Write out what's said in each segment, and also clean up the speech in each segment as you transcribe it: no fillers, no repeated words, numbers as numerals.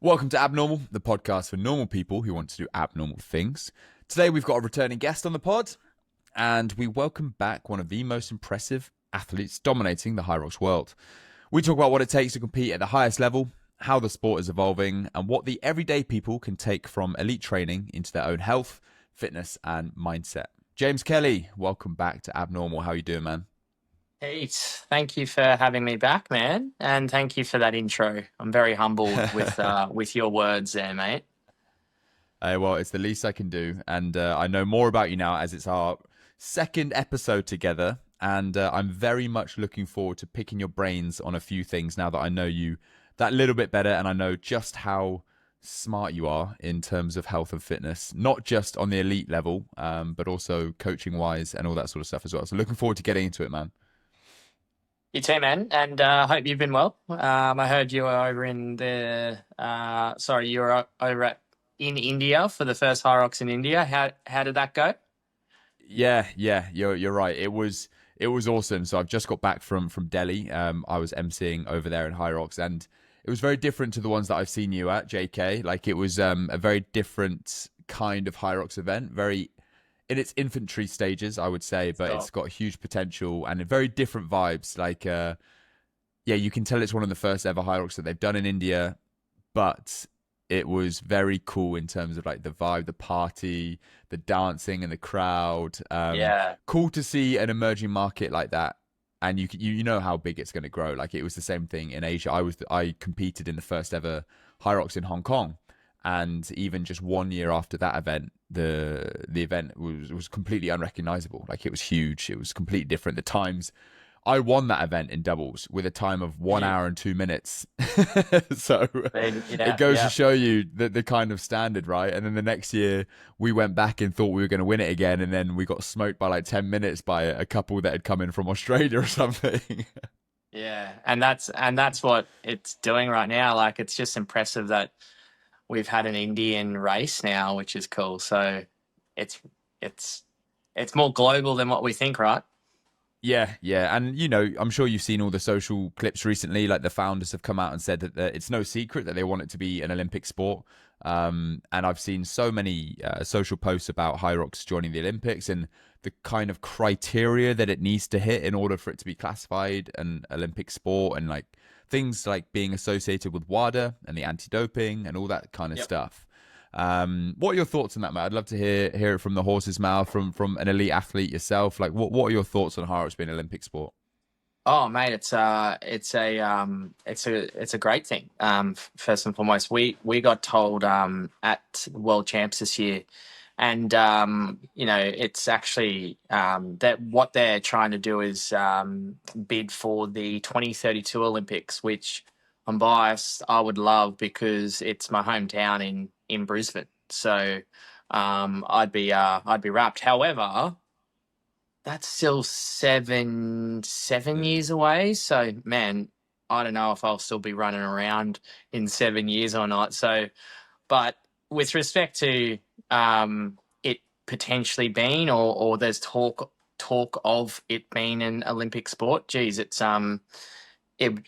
Welcome to Abnormal, the podcast for normal people who want to do abnormal things. Today we've got a returning guest on the pod, and we welcome back one of the most impressive athletes dominating the Hyrox world. We talk about what it takes to compete at the highest level, how the sport is evolving, and what the everyday people can take from elite training into their own health, fitness, and mindset. James Kelly, welcome back to Abnormal. How are you doing, man? Pete, thank you for having me back, man, and thank you for that intro. I'm very humbled with your words there, mate. Well, it's the least I can do, and I know more about you now as it's our second episode together, and I'm very much looking forward to picking your brains on a few things now that I know you that little bit better, and I know just how smart you are in terms of health and fitness, not just on the elite level, but also coaching-wise and all that sort of stuff as well. So looking forward to getting into it, man. You too, man, and hope you've been well. I heard you were over in you were in India for the first Hyrox in India. How did that go? Yeah, you're right. It was awesome. So I've just got back from Delhi. I was emceeing over there in Hyrox, and it was very different to the ones that I've seen you at, JK. Like it was a very different kind of Hyrox event, very in its infantry stages, I would say, but it's got huge potential and very different vibes. Like, yeah, you can tell it's one of the first ever Hyrox that they've done in India, but it was very cool in terms of like the vibe, the party, the dancing and the crowd. Yeah, Cool to see an emerging market like that. And you know how big it's going to grow. Like it was the same thing in Asia. I competed in the first ever Hyrox in Hong Kong, and even just 1 year after that event, the event was completely unrecognizable. Like it was huge. It was completely different. The times I won that event in doubles with a time of 1 hour and 2 minutes. So it goes to show you the kind of standard, right? And then the next year we went back and thought we were going to win it again, and then we got smoked by like 10 minutes by a couple that had come in from Australia or something. yeah, and that's what it's doing right now. Like it's just impressive that we've had an Indian race now, which is cool. So it's it's more global than what we think, right? Yeah. And, I'm sure you've seen all the social clips recently. Like the founders have come out and said that it's no secret that they want it to be an Olympic sport. And I've seen so many social posts about Hyrox joining the Olympics and the kind of criteria that it needs to hit in order for it to be classified an Olympic sport, and like things like being associated with WADA and the anti-doping and all that kind of stuff. What are your thoughts on that, Matt? I'd love to hear it from the horse's mouth, from an elite athlete yourself. Like, what are your thoughts on Hyrox being an Olympic sport? Oh, mate, it's a great thing. First and foremost, we got told at World Champs this year, and it's actually that what they're trying to do is bid for the 2032 Olympics, which I'm biased. I would love because it's my hometown in Brisbane. So I'd be wrapped. However, that's still seven years away. So, man, I don't know if I'll still be running around in 7 years or not. So, but with respect to it potentially being, or there's talk of it being an Olympic sport, geez, it'd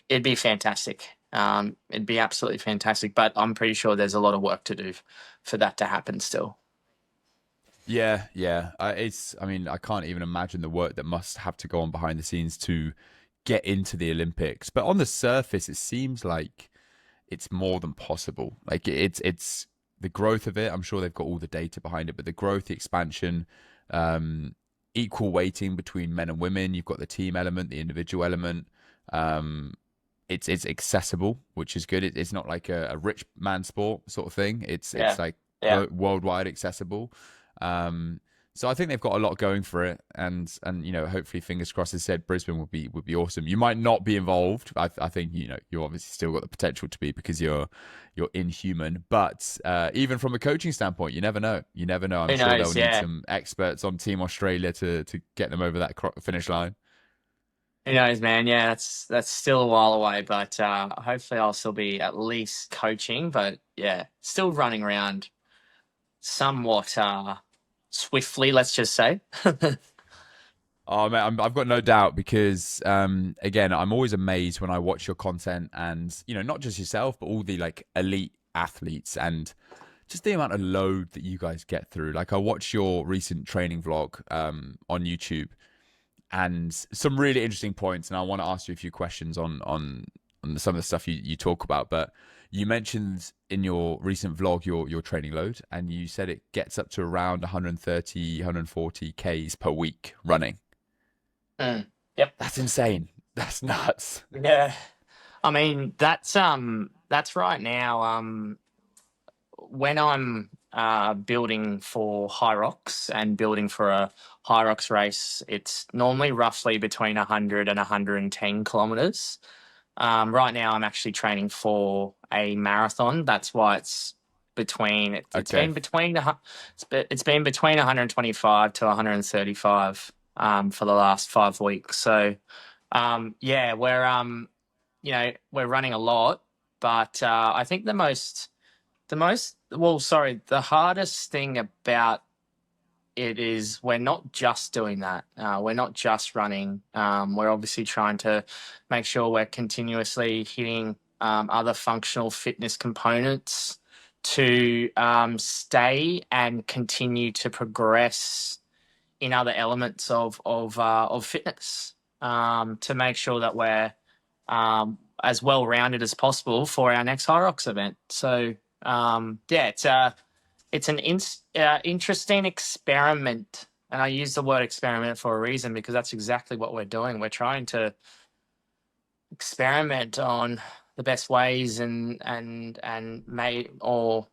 be fantastic. It'd be absolutely fantastic. But I'm pretty sure there's a lot of work to do for that to happen still. Yeah. I can't even imagine the work that must have to go on behind the scenes to get into the Olympics. But on the surface, it seems like it's more than possible. Like it's the growth of it. I'm sure they've got all the data behind it, but the growth, the expansion, equal weighting between men and women. You've got the team element, the individual element. It's accessible, which is good. It's not like a rich man sport sort of thing. It's like worldwide accessible. So I think they've got a lot going for it, and hopefully, fingers crossed. As I said, Brisbane would be awesome. You might not be involved. I think you obviously still got the potential to be because you're inhuman. But even from a coaching standpoint, you never know. I'm sure they'll need some experts on Team Australia to get them over that finish line. Who knows, man? Yeah, that's still a while away, but hopefully I'll still be at least coaching. But yeah, still running around somewhat swiftly, let's just say. Oh man, I've got no doubt because again, I'm always amazed when I watch your content and not just yourself, but all the like elite athletes and just the amount of load that you guys get through. Like I watched your recent training vlog on YouTube, and some really interesting points. And I want to ask you a few questions on some of the stuff you talk about. But you mentioned in your recent vlog your training load, and you said it gets up to around 130, 140 Ks per week running. Mm. Yep. That's insane. That's nuts. Yeah. I mean, that's right now. When I'm building for Hyrox and building for a Hyrox race, it's normally roughly between 100 and 110 kilometers. Right now, I'm actually training for a marathon. That's why it's Okay. been between it's been between 125 to 135 for the last 5 weeks. So yeah, we're running a lot, but I think the hardest thing about it is we're not just doing that. We're not just running. We're obviously trying to make sure we're continuously hitting other functional fitness components to stay and continue to progress in other elements of fitness to make sure that we're as well rounded as possible for our next Hyrox event. So yeah, it's an interesting experiment, and I use the word experiment for a reason because that's exactly what we're doing. We're trying to experiment on the best ways and may or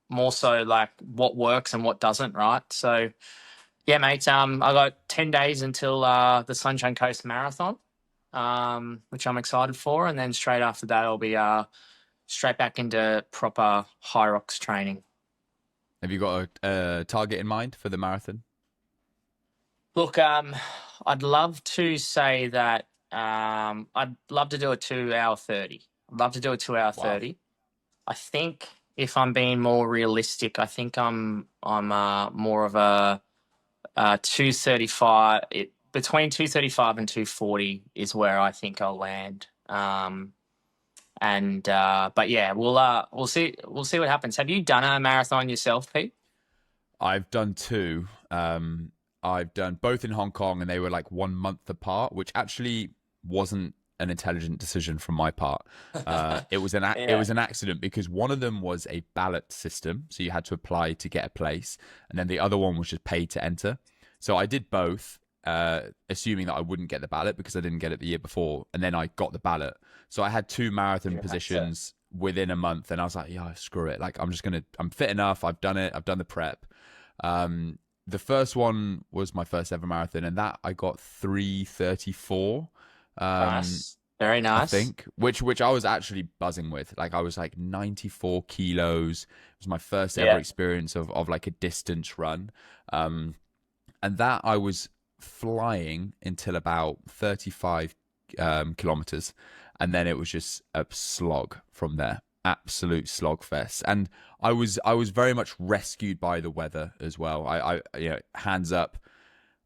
more so like what works and what doesn't, right? So yeah, mate. I got 10 days until the Sunshine Coast Marathon, which I'm excited for, and then straight after that, I'll be straight back into proper Hyrox training. Have you got a target in mind for the marathon? Look, I'd love to say that I'd love to do a 2 hour 30. I'd love to do a 2 hour Wow. 30. I think if I'm being more realistic, I think I'm more of a 235. Between 235 and 240 is where I think I'll land. And but yeah, we'll see what happens. Have you done a marathon yourself, Pete? I've done two. I've done both in Hong Kong, and they were like 1 month apart, which actually wasn't an intelligent decision from my part. It Yeah. was an accident because one of them was a ballot system, so you had to apply to get a place, and then the other one was just pay to enter. So I did both, assuming that I wouldn't get the ballot because I didn't get it the year before, and then I got the ballot. So I had two marathon Gotcha. positions within a month, and I was like, yeah, screw it. Like I'm fit enough. I've done it. I've done the prep. Um, the first one was my first ever marathon, and that I got 3:34. Um, Nice. Very I nice. think, which I was actually buzzing with. Like I was like 94 kilos. It was my first ever Yeah. experience of like a distance run. Um, and that I was flying until about 35 kilometers, and then it was just a slog from there. Absolute slog fest. And I was very much rescued by the weather as well. Hands up,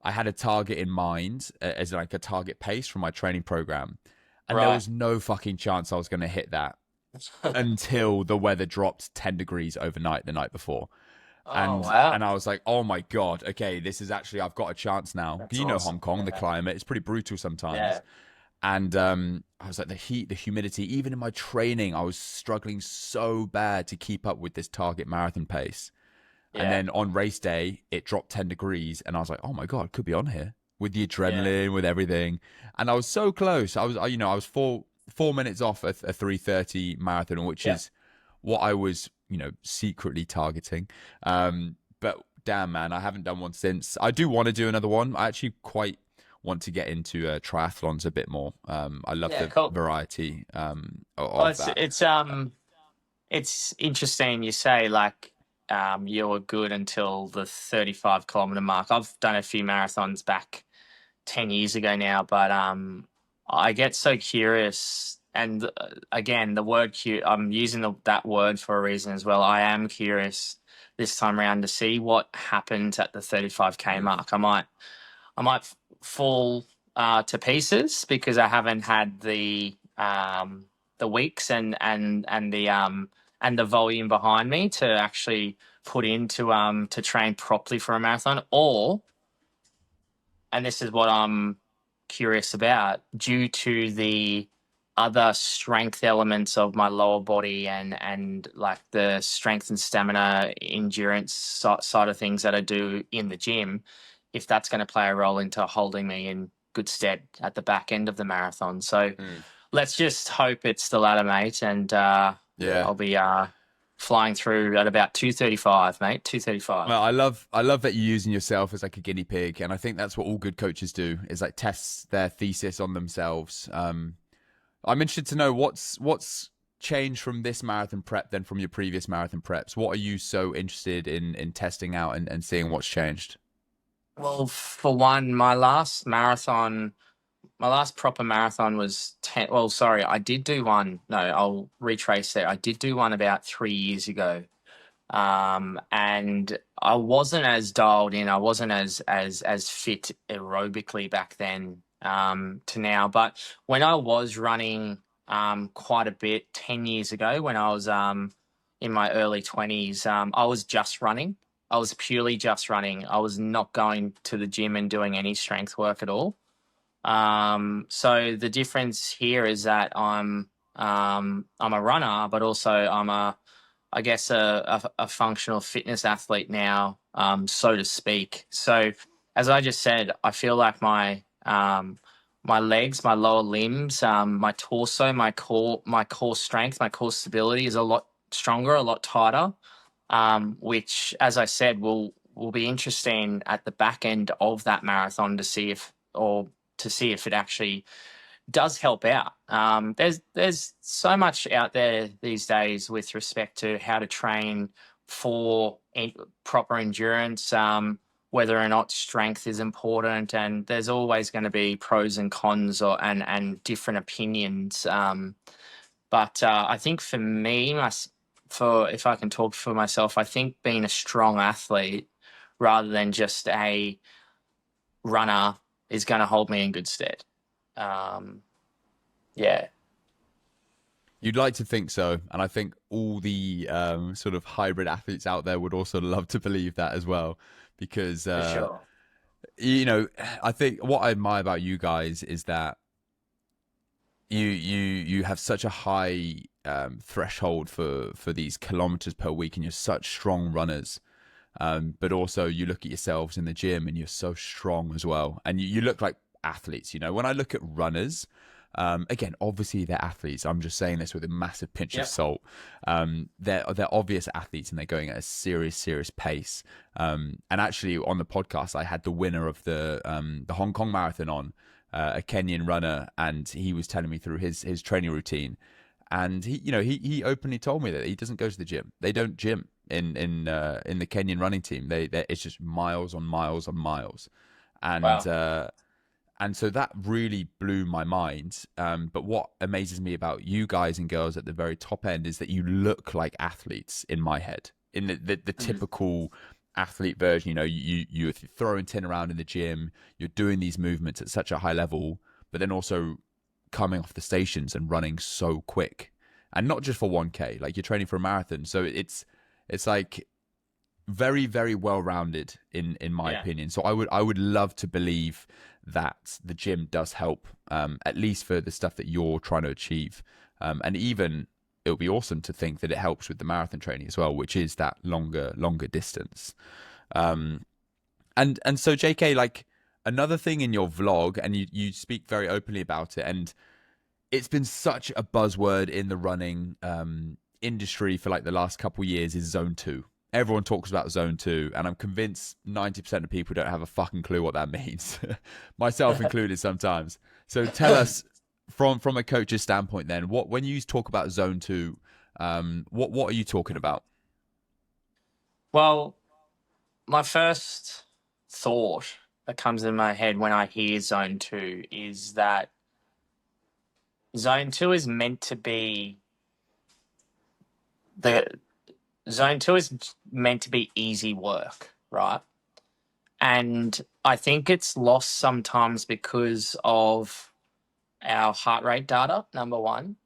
I had a target in mind as like a target pace from my training program, and there Right. was no fucking chance I was going to hit that until the weather dropped 10 degrees overnight the night before. Oh And wow. I was like, oh my god, okay, this is actually I've got a chance now. That's You know Hong awesome. Kong, the Yeah. climate, it's pretty brutal Yeah. sometimes. And I was like, the heat, the humidity, even in my training, I was struggling so bad to keep up with this target marathon pace. And Yeah. then on race day, it dropped 10 degrees, and I was like, oh my god, could be on here with the Yeah. adrenaline, with everything. And I was so close. I was 4 minutes off a 3:30 marathon, which Yeah. is what I was, secretly targeting. But damn, man, I haven't done one since. I do want to do another one. I actually quite want to get into triathlons a bit more. I love Yeah. the Cool. variety Well, of that. it's interesting you say like you were good until the 35-kilometer mark. I've done a few marathons back 10 years ago now, but I get so curious. And again, I'm using that word for a reason as well. I am curious this time around to see what happens at the 35K Oof. mark. I might fall to pieces because I haven't had the weeks and and the volume behind me to actually put into to train properly for a marathon, or, and this is what I'm curious about, due to the other strength elements of my lower body and like the strength and stamina endurance side of things that I do in the gym, if that's going to play a role into holding me in good stead at the back end of the marathon. So Mm. let's just hope it's the latter, mate, and Yeah. I'll be flying through at about 2:35, mate. 2:35. Well, I love that you're using yourself as like a guinea pig, and I think that's what all good coaches do is like test their thesis on themselves. I'm interested to know what's changed from this marathon prep than from your previous marathon preps. What are you so interested in testing out and seeing what's changed? Well, for one, my last proper marathon was 10. Well, sorry, I did do one. No, I'll retrace there. I did do one about 3 years ago. And I wasn't as dialed in. I wasn't as fit aerobically back then to now. But when I was running quite a bit 10 years ago, when I was in my early 20s, I was just running. I was purely just running. I was not going to the gym and doing any strength work at all. So the difference here is that I'm a runner, but also I'm I guess a functional fitness athlete now, so to speak. So as I just said, I feel like my legs, my lower limbs, my torso, my core strength, my core stability is a lot stronger, a lot tighter. Which, as I said, will be interesting at the back end of that marathon to see if it actually does help out. There's so much out there these days with respect to how to train for proper endurance, whether or not strength is important, and there's always going to be pros and cons and different opinions. But I think for me, for if I can talk for myself, I think being a strong athlete rather than just a runner is going to hold me in good stead. Um, yeah, You'd like to think so, and I think all the sort of hybrid athletes out there would also love to believe that as well, because for sure. you know, I think what I admire about you guys is that you have such a high threshold for these kilometers per week, and you're such strong runners. But also you look at yourselves in the gym, and you're so strong as well, and you look like athletes. You know, when I look at runners. Again, obviously they're athletes. I'm just saying this with a massive pinch of Yep. salt. They're obvious athletes, and they're going at a serious pace. And actually, on the podcast, I had the winner of the Hong Kong Marathon on, a Kenyan runner, and he was telling me through his training routine. And he openly told me that he doesn't go to the gym. They don't gym in the Kenyan running team. They it's just miles on miles on miles, and Wow. and so that really blew my mind. But what amazes me about you guys and girls at the very top end is that you look like athletes in my head, in the Mm. typical athlete version. You know, you're throwing tin around in the gym, you're doing these movements at such a high level, but then also coming off the stations and running so quick, and not just for 1K, like you're training for a marathon. So it's like very well rounded in my Yeah. opinion. So I would love to believe that the gym does help, at least for the stuff that you're trying to achieve, and even it would be awesome to think that it helps with the marathon training as well, which is that longer distance. And so JK, like, another thing in your vlog, and you speak very openly about it, and it's been such a buzzword in the running industry for like the last couple of years, is zone two. Everyone talks about zone two, and I'm convinced 90% of people don't have a fucking clue what that means, myself included sometimes. So tell us from a coach's standpoint, then, what when you talk about zone two, what are you talking about? Well, my first thought that comes in my head when I hear zone two is that zone two is meant to be the zone two is meant to be easy work, right? And I think it's lost sometimes because of our heart rate data, number one.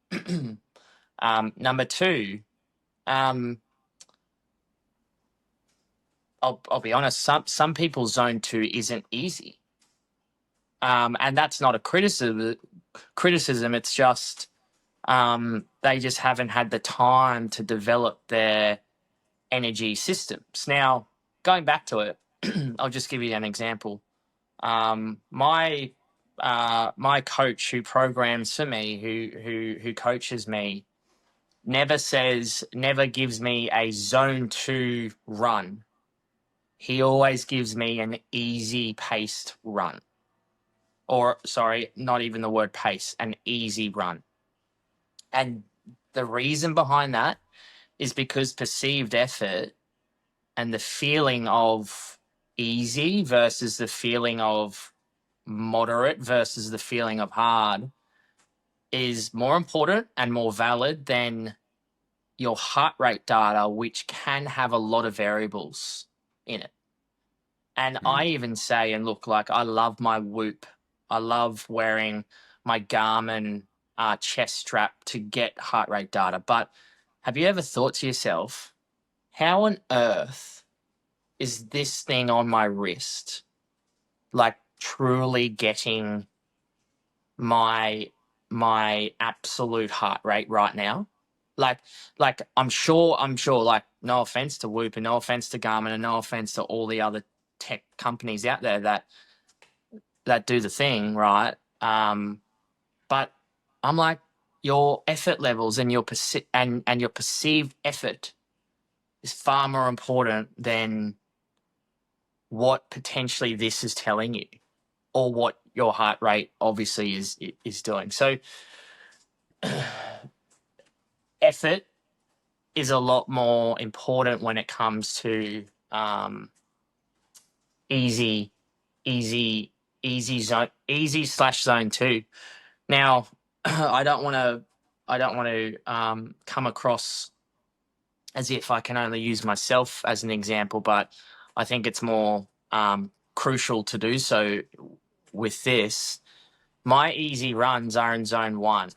Number two, um, I'll be honest. Some people's zone two isn't easy, and that's not a criticism. Criticism. It's just they just haven't had the time to develop their energy systems. Now, going back to it, I'll just give you an example. My my coach who programs for me, who coaches me, never gives me a zone two run. He always gives me an easy paced run. Or sorry, not even the word pace, an easy run. And the reason behind that is because perceived effort and the feeling of easy versus the feeling of moderate versus the feeling of hard is more important and more valid than your heart rate data, which can have a lot of variables in it. And Mm. I even say, and look, like I love my Whoop. I love wearing my Garmin chest strap to get heart rate data. But have you ever thought to yourself, how on earth is this thing on my wrist like truly getting my absolute heart rate right now? Like I'm sure, like no offense to Whoop and no offense to Garmin and no offense to all the other tech companies out there that do the thing, right? But I'm like, your effort levels and and your perceived effort is far more important than what potentially this is telling you, or what your heart rate obviously is doing. So effort is a lot more important when it comes to easy, easy, easy slash zone two. Now, I don't want to, come across as if I can only use myself as an example, but I think it's more crucial to do so with this. My easy runs are in zone one.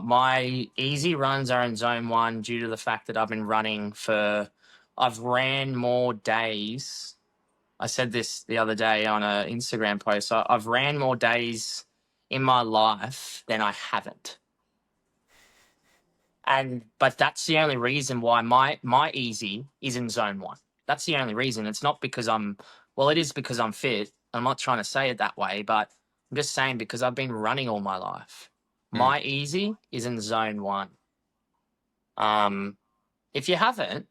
My easy runs are in zone one due to the fact that I've ran more days. I said this the other day on an Instagram post. I've ran more days in my life than I haven't. But that's the only reason why my easy is in zone one. That's the only reason. It's not because it is because I'm fit. I'm not trying to say it that way, but I'm just saying because I've been running all my life. Mm. My easy is in zone one. Um, if you haven't,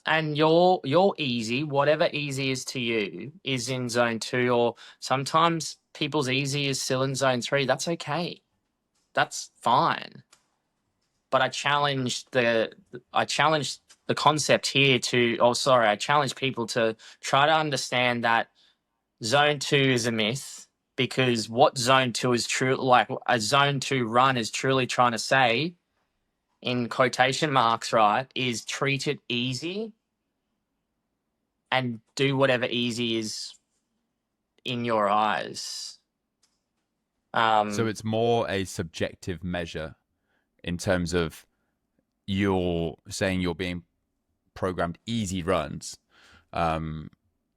and your easy, whatever easy is to you, is in zone two, or sometimes people's easy is still in zone three. That's okay. That's fine. But I challenged the concept here to I challenge people to try to understand that zone two is a myth, because what zone two is true, like a zone two run is truly trying to say, in quotation marks, right, is treat it easy and do whatever easy is in your eyes. So it's more a subjective measure in terms of you're saying you're being programmed easy runs. Um,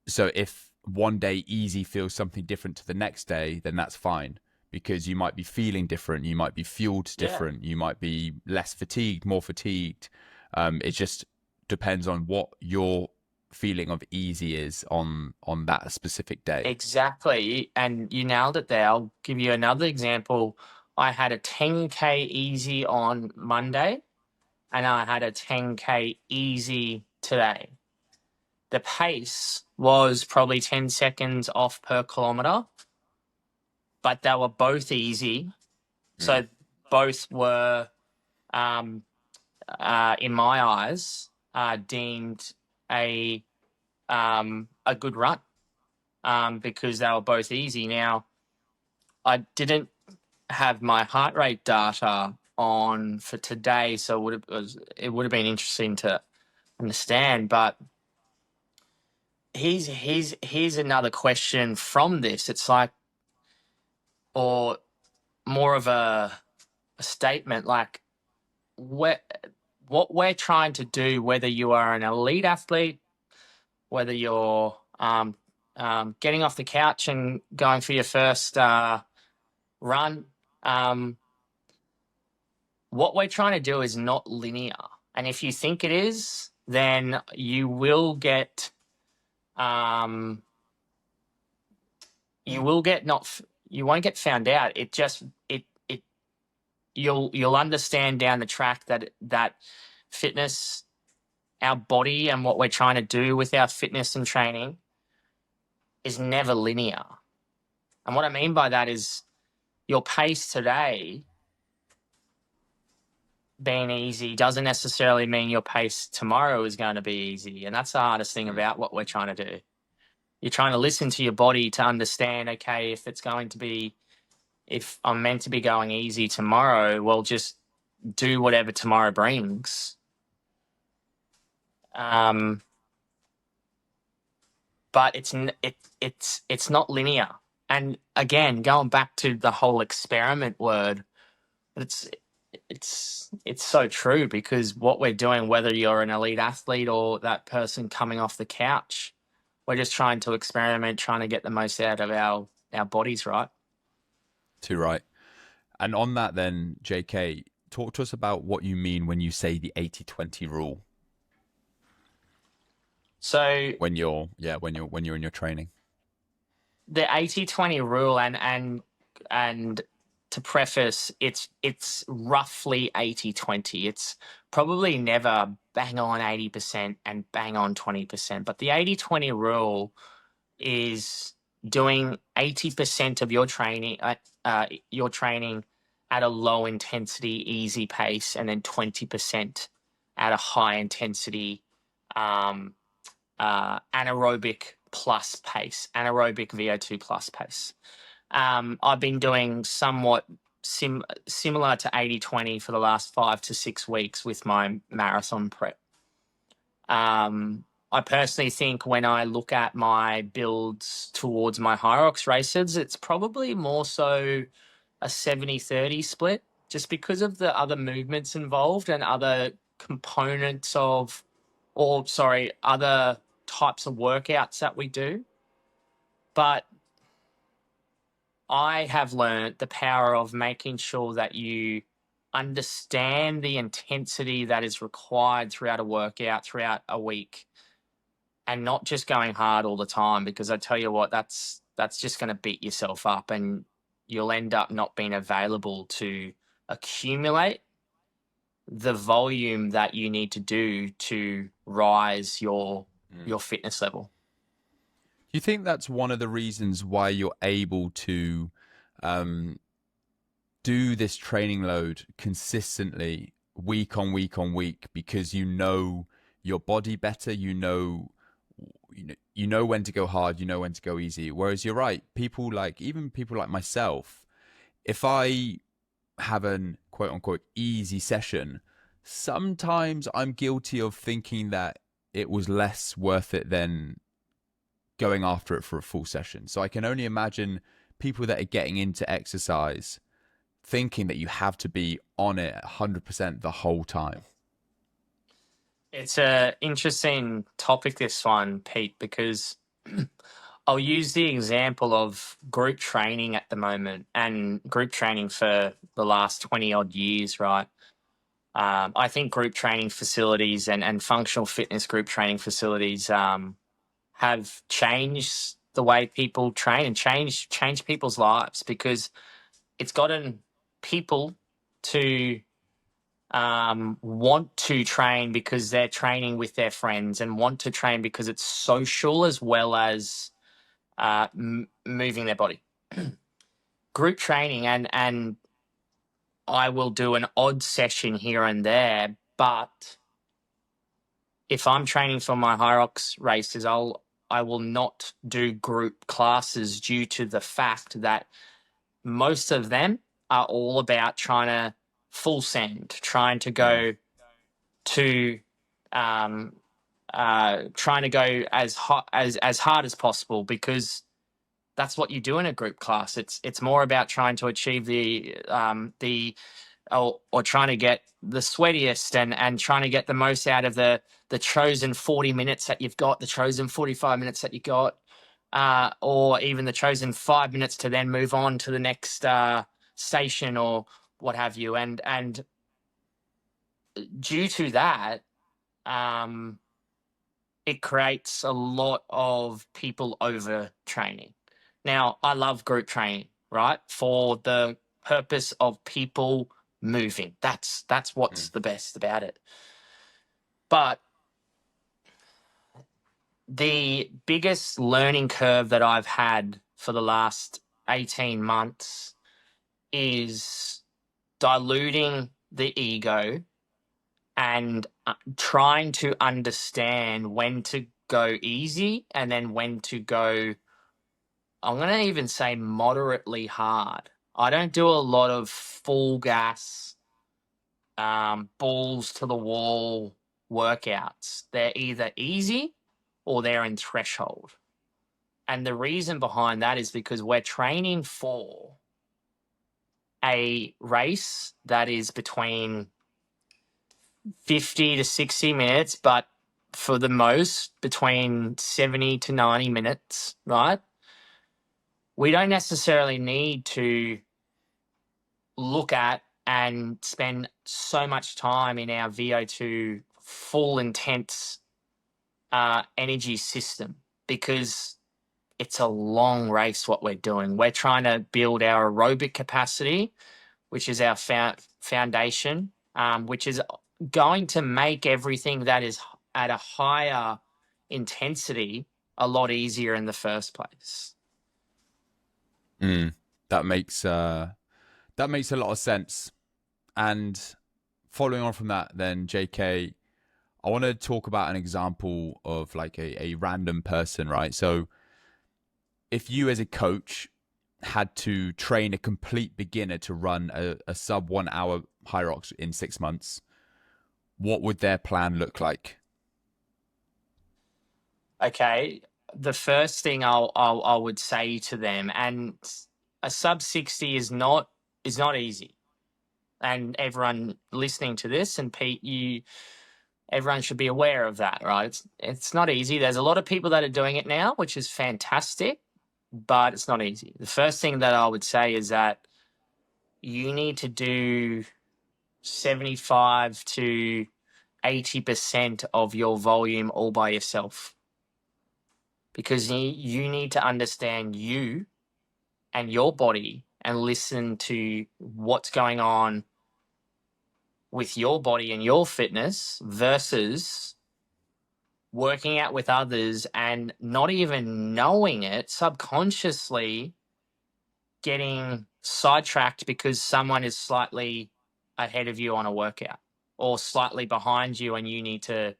so if one day easy feels something different to the next day, then that's fine, because you might be feeling different, you might be fueled Yeah, different, you might be less fatigued, more fatigued. It just depends on what your feeling of easy is on that specific day. exactly. And you nailed it there. I'll give you another example. I had a 10K easy on Monday and I had a 10K easy today. The pace was probably 10 seconds off per kilometer, but they were both easy. Mm. So both were, um, in my eyes, deemed a good run, because they were both easy. Now, I didn't have my heart rate data on for today, so it would have been interesting to understand. But here's another question from this. It's like, or more of a statement, like, where what we're trying to do, whether you are an elite athlete, whether you're getting off the couch and going for your first run, um, what we're trying to do is not linear. And if you think it is, then you will get you will get not you won't get found out. It just it you'll understand down the track that fitness, our body, and what we're trying to do with our fitness and training is never linear. And what I mean by that is your pace today being easy doesn't necessarily mean your pace tomorrow is going to be easy. And that's the hardest thing about what we're trying to do. You're trying to listen to your body to understand, okay, if I'm meant to be going easy tomorrow, well, just do whatever tomorrow brings. But it's not linear. And again, going back to the whole experiment word, it's so true, because what we're doing, whether you're an elite athlete or that person coming off the couch, we're just trying to experiment, trying to get the most out of our bodies, right? Too right. And on that, then, JK, talk to us about what you mean when you say the 80-20 rule So when you're in your training. the 80-20 rule, and to preface, it's roughly 80-20. It's probably never bang on 80% and bang on 20%, but the 80-20 rule is doing 80% of your training at a low intensity, easy pace, and then 20% at a high intensity, anaerobic plus pace, anaerobic VO2 plus pace. I've been doing somewhat similar to 80-20 for the last 5 to 6 weeks with my marathon prep. I personally think when I look at my builds towards my Hyrox races, it's probably more so a 70-30 split, just because of the other movements involved and other components other types of workouts that we do. But I have learned the power of making sure that you understand the intensity that is required throughout a workout, throughout a week, and not just going hard all the time, because I tell you what, that's just going to beat yourself up, and you'll end up not being available to accumulate the volume that you need to do to rise your fitness level. Do you think that's one of the reasons why you're able to do this training load consistently week on week on week, because you know your body better, you know when to go hard, you know when to go easy? Whereas you're right, even people like myself, if I have an quote unquote easy session, sometimes I'm guilty of thinking that it was less worth it than going after it for a full session. So I can only imagine people that are getting into exercise thinking that you have to be on it 100% the whole time. It's a interesting topic, this one, Pete, because I'll use the example of group training at the moment, and group training for the last 20 odd years, right? I think group training facilities and functional fitness group training facilities have changed the way people train and change people's lives, because it's gotten people to want to train because they're training with their friends, and want to train because it's social as well as moving their body. Group training, and I will do an odd session here and there, but if I'm training for my Hyrox races, I will not do group classes, due to the fact that most of them are all about trying to full send, trying to go to trying to go as hard as possible, because that's what you do in a group class. It's more about trying to achieve the or trying to get the sweatiest and trying to get the most out of the chosen 40 minutes that you've got, the chosen 45 minutes that you got, or even the chosen 5 minutes to then move on to the next station or what have you. And due to that, it creates a lot of people overtraining. Now, I love group training, right? For the purpose of people moving. That's what's Mm. the best about it. But the biggest learning curve that I've had for the last 18 months is diluting the ego and trying to understand when to go easy and then when to go, I'm going to even say moderately hard. I don't do a lot of full gas, balls to the wall workouts. They're either easy or they're in threshold. And the reason behind that is because we're training for a race that is between 50 to 60 minutes, but for the most, between 70 to 90 minutes, right? We don't necessarily need to look at and spend so much time in our VO2 full intense energy system because it's a long race what we're doing. We're trying to build our aerobic capacity, which is our foundation, which is going to make everything that is at a higher intensity a lot easier in the first place. Mm. That makes a lot of sense. And following on from that, then JK, I want to talk about an example of like a random person, right? So if you as a coach had to train a complete beginner to run a sub 1 hour Hyrox in 6 months, what would their plan look like? Okay, the first thing I would say to them, and a sub 60 is not easy, and everyone listening to this, and Pete, everyone should be aware of that, right? It's not easy. There's a lot of people that are doing it now, which is fantastic, but it's not easy. The first thing that I would say is that you need to do 75 to 80% of your volume all by yourself because you need to understand you and your body and listen to what's going on with your body and your fitness versus working out with others and not even knowing it, subconsciously getting sidetracked because someone is slightly ahead of you on a workout or slightly behind you and you need to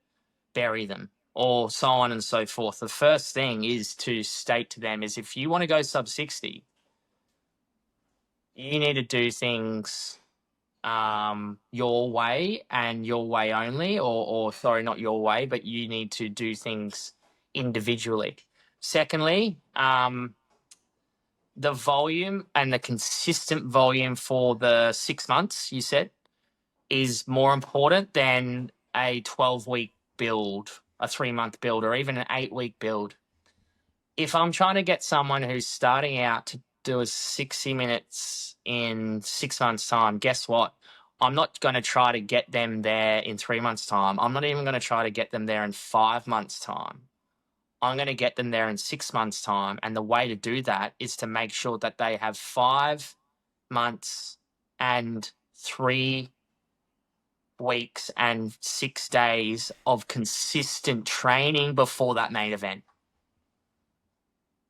bury them or so on and so forth. The first thing is to state to them is if you want to go sub 60, you need to do things your way and your way only, or sorry, not your way, but you need to do things individually. Secondly, the volume and the consistent volume for the 6 months, you said, is more important than a 12-week build, a 3-month build, or even an 8-week build. If I'm trying to get someone who's starting out to do a 60 minutes in 6 months' time, guess what? I'm not going to try to get them there in 3 months' time. I'm not even going to try to get them there in 5 months' time. I'm going to get them there in 6 months' time. And the way to do that is to make sure that they have 5 months and 3 weeks and 6 days of consistent training before that main event.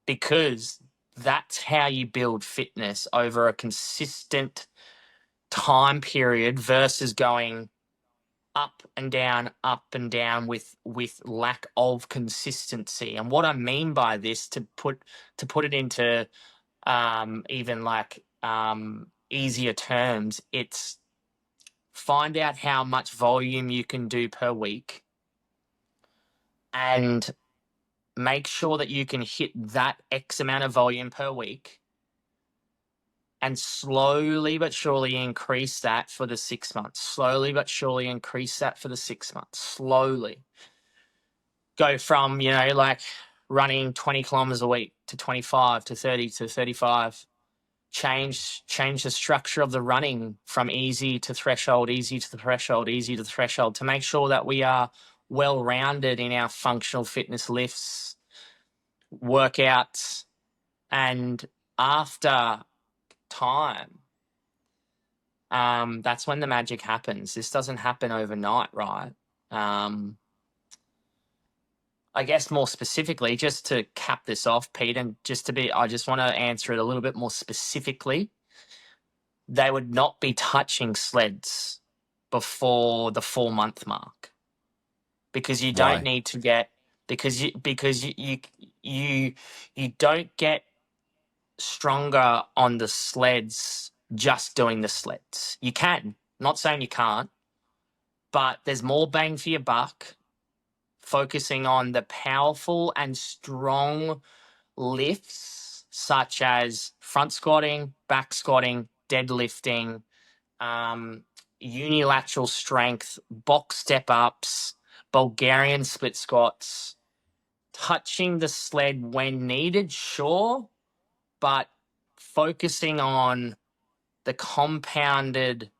Because that's how you build fitness over a consistent time period versus going up and down with lack of consistency. And what I mean by this, to put it into even like easier terms, it's find out how much volume you can do per week and make sure that you can hit that X amount of volume per week and slowly but surely increase that for the 6 months. Slowly but surely increase that for the 6 months. Slowly go from, like running 20 kilometers a week to 25 to 30 to 35. Change the structure of the running from easy to threshold, easy to the threshold, easy to the threshold, to make sure that we are well rounded in our functional fitness lifts, workouts, and after time, that's when the magic happens. This doesn't happen overnight, right? I guess more specifically, just to cap this off, Pete, and I just want to answer it a little bit more specifically. They would not be touching sleds before the 4 month mark, because you don't Why? need to get, because you don't get stronger on the sleds just doing the sleds. You can, not saying you can't, but there's more bang for your buck focusing on the powerful and strong lifts such as front squatting, back squatting, deadlifting, unilateral strength, box step ups, Bulgarian split squats, touching the sled when needed, sure, but focusing on the compounded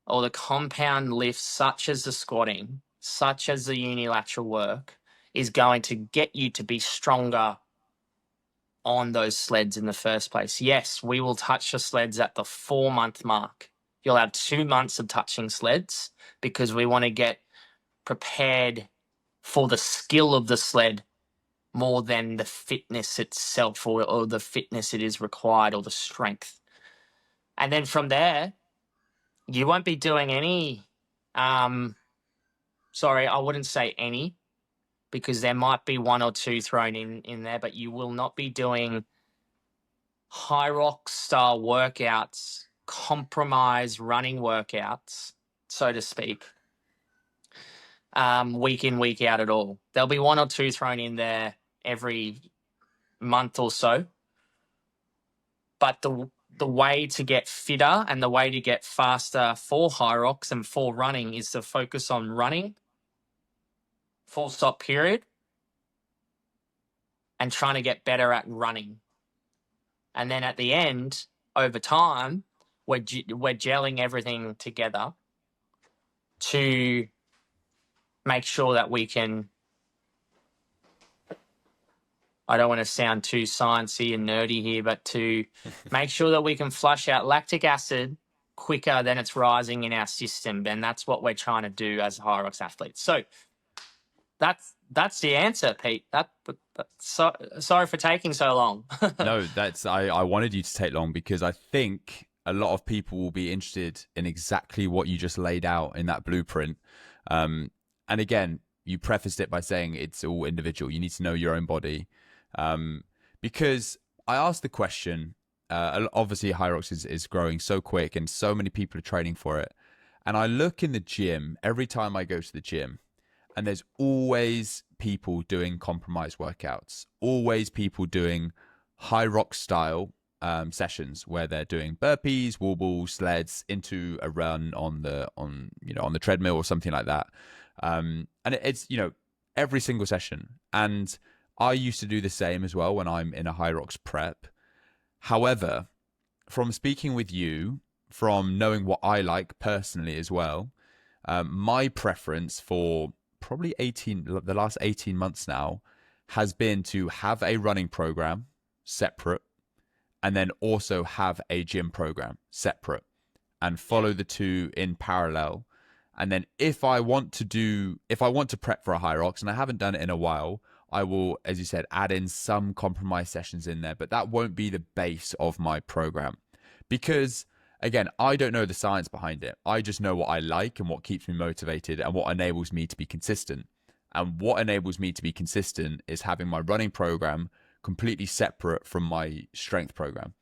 or the compound lifts, such as the squatting, such as the unilateral work, is going to get you to be stronger on those sleds in the first place. Yes, we will touch the sleds at the 4 month mark. You'll have 2 months of touching sleds because we want to get prepared for the skill of the sled more than the fitness itself, or the fitness it is required, or the strength. And then from there, you won't be doing any, sorry, I wouldn't say any, because there might be one or two thrown in there, but you will not be doing Hyrox style workouts, compromise running workouts, so to speak, week in, week out at all. There'll be one or two thrown in there every month or so. But the way to get fitter and the way to get faster for Hyrox and for running is to focus on running, full stop period, and trying to get better at running. And then at the end, over time, we're gelling everything together to make sure that we can, I don't want to sound too sciencey and nerdy here, but to make sure that we can flush out lactic acid quicker than it's rising in our system. And that's what we're trying to do as Hyrox athletes. So that's the answer, Pete. Sorry for taking so long. No, I wanted you to take long because I think a lot of people will be interested in exactly what you just laid out in that blueprint. And again, you prefaced it by saying it's all individual. You need to know your own body. Because I asked the question, obviously Hyrox is growing so quick and so many people are training for it. And I look in the gym every time I go to the gym, and there's always people doing compromise workouts, always people doing Hyrox style sessions where they're doing burpees, wall balls, sleds into a run on the treadmill or something like that. And it's every single session. And I used to do the same as well when I'm in a Hyrox prep. However, from speaking with you, from knowing what I like personally as well, my preference for probably the last 18 months now has been to have a running program separate and then also have a gym program separate and follow the two in parallel. And then if I want to prep for a Hyrox, and I haven't done it in a while, I will, as you said, add in some compromise sessions in there, but that won't be the base of my program because, again, I don't know the science behind it. I just know what I like and what keeps me motivated and what enables me to be consistent. And what enables me to be consistent is having my running program completely separate from my strength program.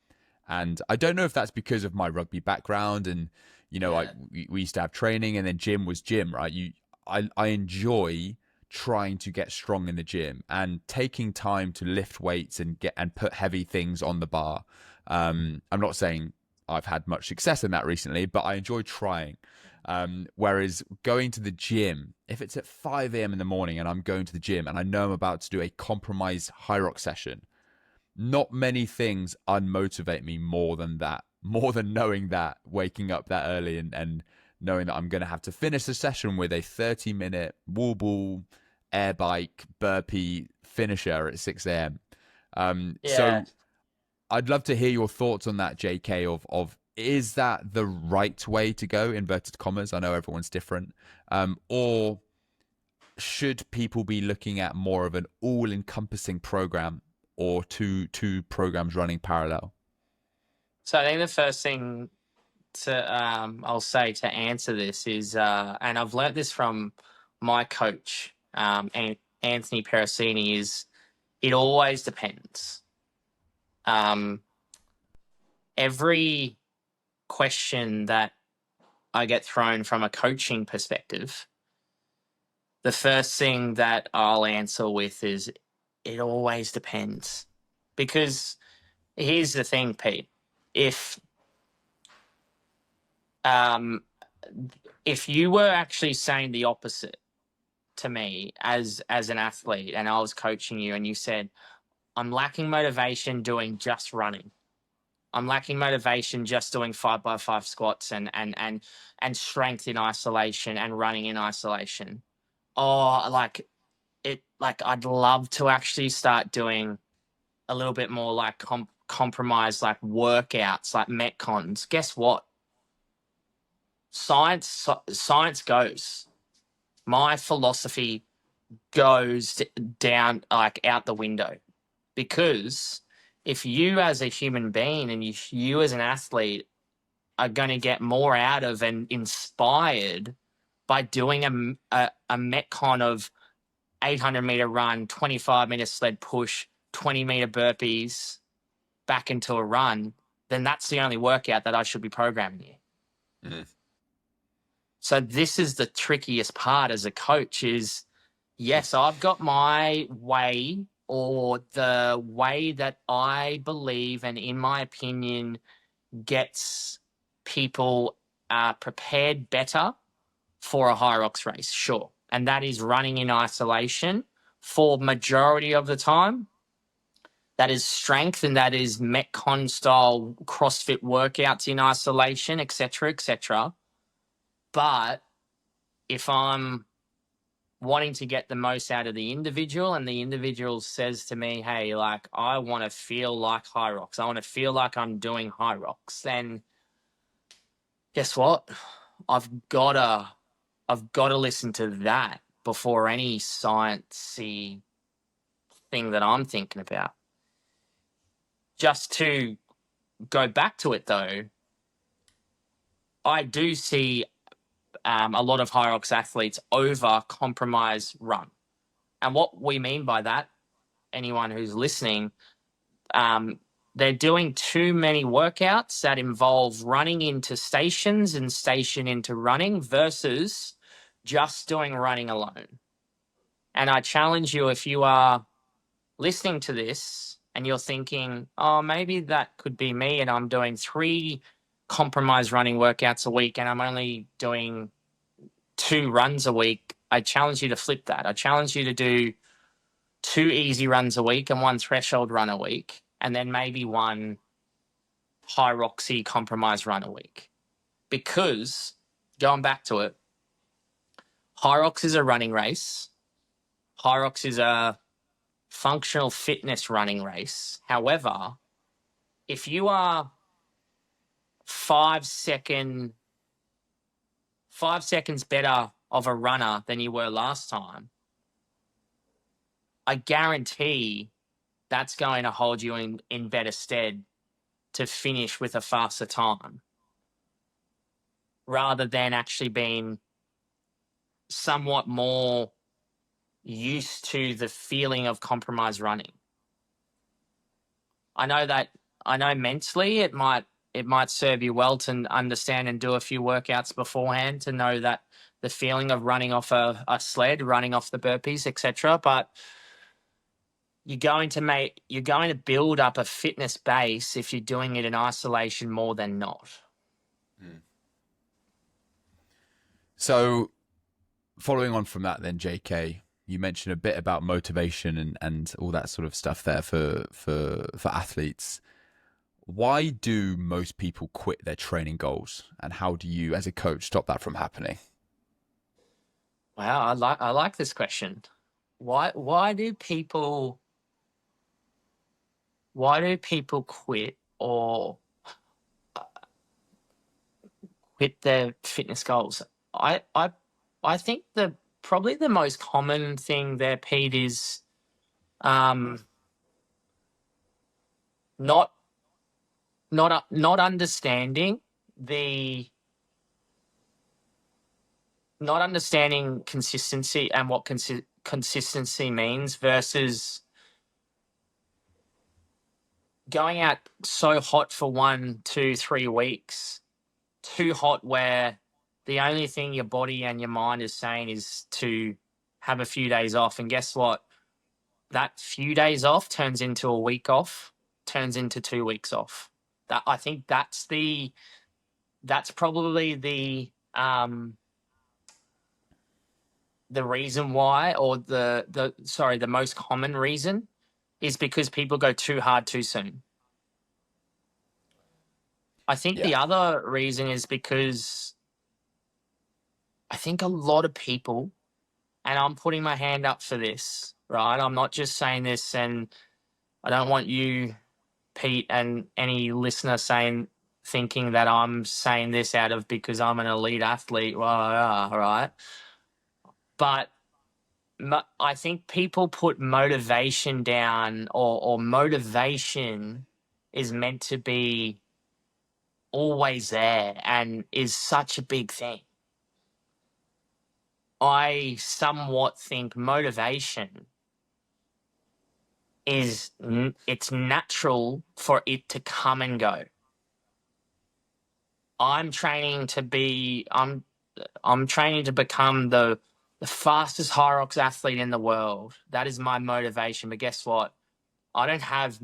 And I don't know if that's because of my rugby background and, we used to have training and then gym was gym, right? I enjoy trying to get strong in the gym and taking time to lift weights and put heavy things on the bar. I'm not saying I've had much success in that recently, but I enjoy trying. Whereas going to the gym, if it's at 5 a.m. in the morning and I'm going to the gym and I know I'm about to do a compromised Hyrox session, not many things unmotivate me more than that, more than knowing that, waking up that early and knowing that I'm going to have to finish the session with a 30-minute wall ball, air bike, burpee finisher at 6 a.m. Yeah. So I'd love to hear your thoughts on that, JK, of is that the right way to go, inverted commas? I know everyone's different. Or should people be looking at more of an all-encompassing program or two programs running parallel? So I think the first thing to I'll say to answer this is, and I've learnt this from my coach, Anthony Pericini, is it always depends. Um, every question that I get thrown from a coaching perspective, the first thing that I'll answer with is it always depends. Because here's the thing, Pete. If um, if you were actually saying the opposite to me as an athlete and I was coaching you and you said, I'm lacking motivation doing just running. I'm lacking motivation just doing 5x5 squats and strength in isolation and running in isolation. Oh, like I'd love to actually start doing a little bit more like compromise like workouts like metcons. Guess what? Science goes. My philosophy goes down like out the window, because if you as a human being and you as an athlete are going to get more out of and inspired by doing a metcon of 800-meter run, 25-meter sled push, 20-meter burpees back into a run, then that's the only workout that I should be programming you. Mm. So this is the trickiest part as a coach is, yes, I've got my way, or the way that I believe and in my opinion gets people prepared better for a Hyrox race, sure. And that is running in isolation for majority of the time. That is strength, and that is Metcon style CrossFit workouts in isolation, etc., etc. But if I'm wanting to get the most out of the individual and the individual says to me, hey, like, I want to feel like Hyrox, I want to feel like I'm doing Hyrox, then guess what? I've got to listen to that before any sciencey thing that I'm thinking about. Just to go back to it though, I do see a lot of Hyrox athletes over compromise run. And what we mean by that, anyone who's listening, they're doing too many workouts that involve running into stations and station into running versus just doing running alone. And I challenge you, if you are listening to this and you're thinking, oh, maybe that could be me and I'm doing 3 compromise running workouts a week and I'm only doing 2 runs a week, I challenge you to flip that. I challenge you to do 2 easy runs a week and 1 threshold run a week, and then maybe 1 Hyroxy compromise run a week. Because, going back to it, Hyrox is a running race. Hyrox is a functional fitness running race. However, if you are 5 seconds better of a runner than you were last time, I guarantee that's going to hold you in better stead to finish with a faster time, rather than actually being somewhat more used to the feeling of compromise running. I know mentally it might serve you well to understand and do a few workouts beforehand to know that the feeling of running off a sled, running off the burpees, etc. But you're going to build up a fitness base if you're doing it in isolation more than not. So, following on from that, then, JK, you mentioned a bit about motivation and all that sort of stuff there for athletes. Why do most people quit their training goals, and how do you, as a coach, stop that from happening? Wow, I like this question. Why do people quit or quit their fitness goals? I think probably the most common thing there, Pete, is um, not not understanding the not understanding consistency and what consistency means versus going out so hot for 1, 2, 3 weeks, too hot where the only thing your body and your mind is saying is to have a few days off. And guess what? That few days off turns into a week off, turns into 2 weeks off. I think that's probably the reason why, or the most common reason is because people go too hard too soon. I think Yeah, the other reason is because I think a lot of people, and I'm putting my hand up for this, right? I'm not just saying this, and I don't want you, Pete, and any listener thinking that I'm saying this out of because I'm an elite athlete, right? But I think people put motivation down, or motivation is meant to be always there and is such a big thing. I somewhat think motivation it's natural for it to come and go. I'm training to be I'm training to become the fastest Hyrox athlete in the world. That is my motivation. But guess what? I don't have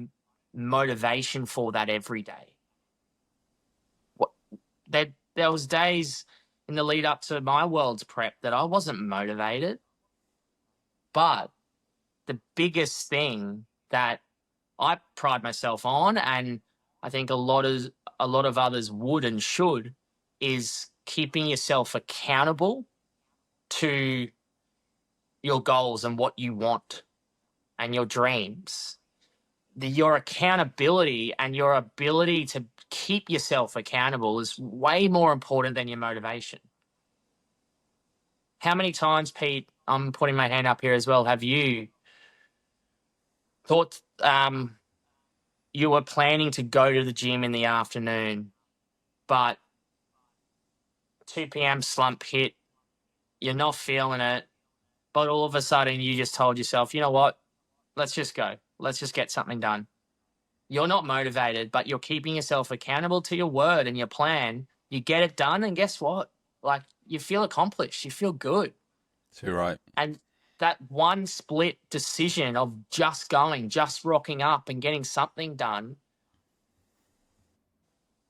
motivation for that every day. What there was days in the lead up to my world's prep that I wasn't motivated. But the biggest thing that I pride myself on, and I think a lot of others would and should, is keeping yourself accountable to your goals and what you want and your dreams. Your accountability and your ability to keep yourself accountable is way more important than your motivation. How many times, Pete, I'm putting my hand up here as well, have you thought you were planning to go to the gym in the afternoon, but 2 p.m. slump hit, you're not feeling it, but all of a sudden you just told yourself, you know what, let's just go. Let's just get something done. You're not motivated, but you're keeping yourself accountable to your word and your plan. You get it done, and guess what? Like, you feel accomplished. You feel good. too right. And that one split decision of just going, just rocking up and getting something done,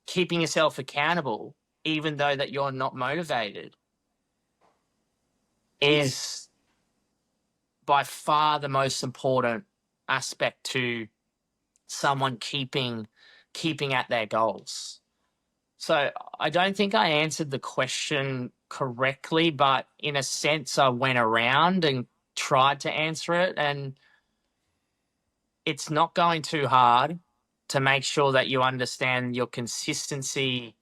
keeping yourself accountable, even though that you're not motivated, is by far the most important aspect to someone keeping at their goals. So I don't think I answered the question correctly, but in a sense I went around and tried to answer it, and it's not going too hard to make sure that you understand your consistency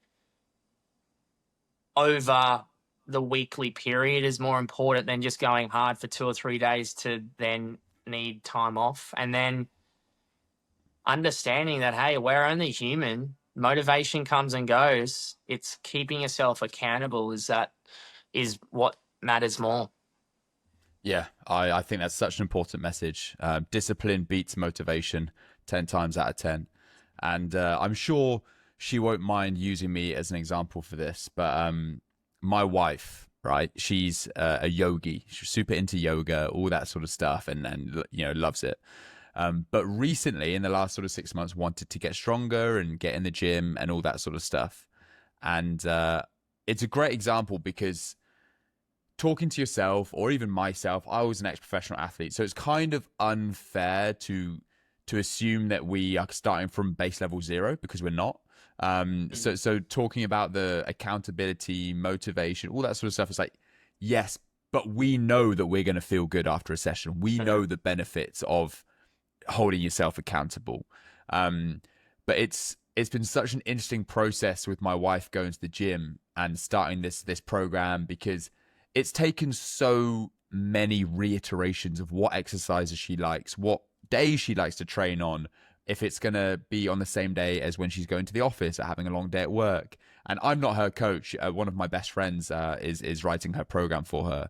over the weekly period is more important than just going hard for 2 or 3 days to then need time off. And then understanding that, hey, we're only human. Motivation comes and goes. It's keeping yourself accountable is what matters more. Yeah, I think that's such an important message. Discipline beats motivation 10 times out of 10. And I'm sure she won't mind using me as an example for this, but my wife, right, she's a yogi. She's super into yoga, all that sort of stuff, and loves it. But recently, in the last sort of 6 months, wanted to get stronger and get in the gym and all that sort of stuff. And it's a great example because talking to yourself or even myself, I was an ex-professional athlete, so it's kind of unfair to assume that we are starting from base level zero because we're not. So talking about the accountability, motivation, all that sort of stuff is like, yes, but we know that we're going to feel good after a session. We know the benefits of holding yourself accountable. Um, but it's been such an interesting process with my wife going to the gym and starting this program because it's taken so many reiterations of what exercises she likes, what days she likes to train on, if it's going to be on the same day as when she's going to the office or having a long day at work. And I'm not her coach. One of my best friends is writing her program for her.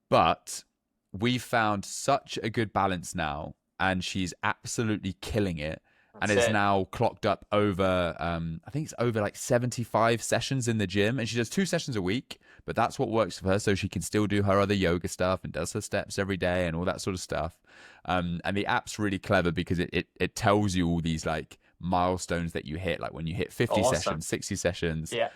But we've found such a good balance now, and she's absolutely killing it. And That's is it. now clocked up over, I think it's over like 75 sessions in the gym. And she does 2 sessions a week, but that's what works for her. So she can still do her other yoga stuff and does her steps every day and all that sort of stuff. And the app's really clever because it tells you all these like milestones that you hit, like when you hit 50 Awesome. sessions, 60 sessions, Yeah.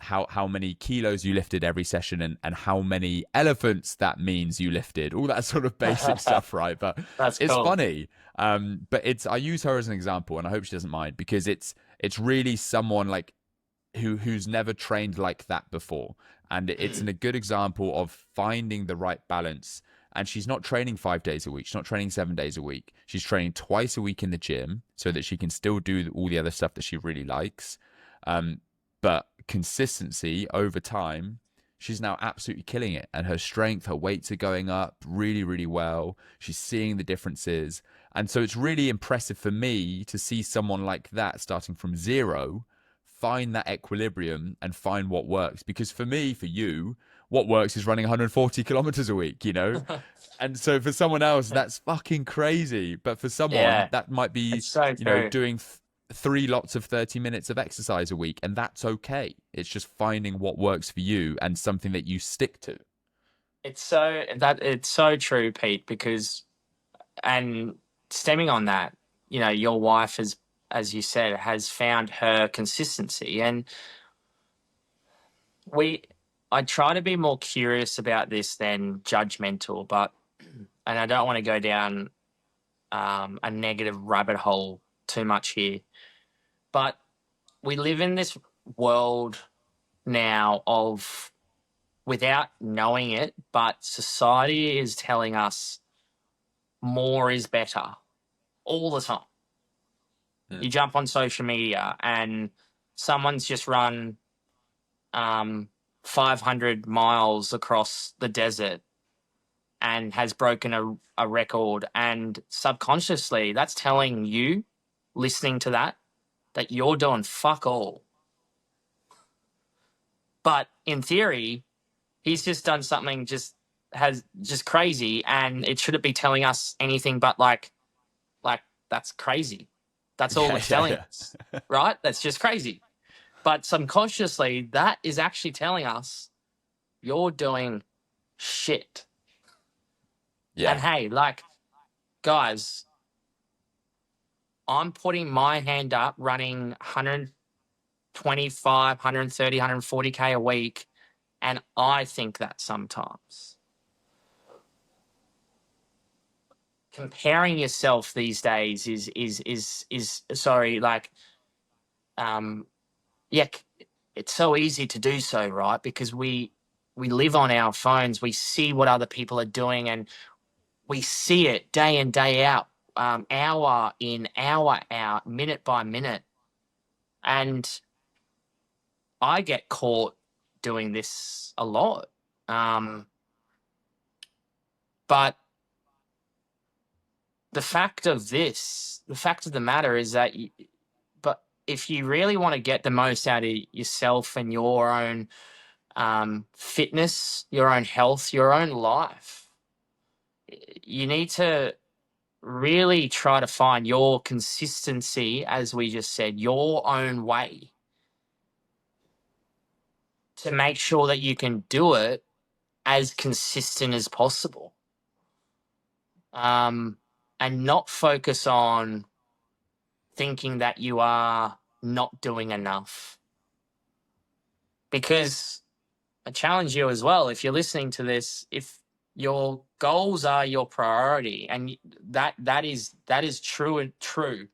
how many kilos you lifted every session, and how many elephants that means you lifted, all that sort of basic stuff, right? But That's it's cool. funny. But it's I use her as an example, and I hope she doesn't mind because it's really someone like who's never trained like that before, and it's a good example of finding the right balance. And she's not training 5 days a week. She's not training 7 days a week. She's training twice a week in the gym so that she can still do all the other stuff that she really likes. But consistency over time, she's now absolutely killing it. And her strength, her weights are going up really, really well. She's seeing the differences. And so it's really impressive for me to see someone like that starting from zero find that equilibrium and find what works. Because for me, for you, what works is running 140 kilometers a week, you know? And so for someone else, that's fucking crazy. But for someone, Yeah. that might be, It's so true. doing 3 lots of 30 minutes of exercise a week. And that's okay. It's just finding what works for you and something that you stick to. It's so true, Pete, because and stemming on that, your wife has, as you said, has found her consistency. And we I try to be more curious about this than judgmental, but and I don't want to go down a negative rabbit hole too much here. But we live in this world now of, without knowing it, but society is telling us more is better all the time. Mm. You jump on social media and someone's just run 500 miles across the desert and has broken a record. And subconsciously, that's telling you, listening to that you're doing fuck all. But in theory, he's just done something just crazy, and it shouldn't be telling us anything but like that's crazy. That's all Yeah, it's yeah, telling yeah. us, right? That's just crazy. But subconsciously, that is actually telling us you're doing shit. And Yeah. hey, guys, I'm putting my hand up running 125, 130, 140K a week. And I think that sometimes comparing yourself these days is sorry, um, yeah, it's so easy to do so, right? Because we live on our phones, we see what other people are doing, and we see it day in, day out, hour in, hour out, minute by minute. And I get caught doing this a lot. Um, but the fact of the matter is that, but if you really want to get the most out of yourself and your own fitness, your own health, your own life, you need to really try to find your consistency, as we just said, your own way to make sure that you can do it as consistent as possible. Um, and not focus on thinking that you are not doing enough. Because I challenge you as well, if you're listening to this, if your goals are your priority, and that is true and true,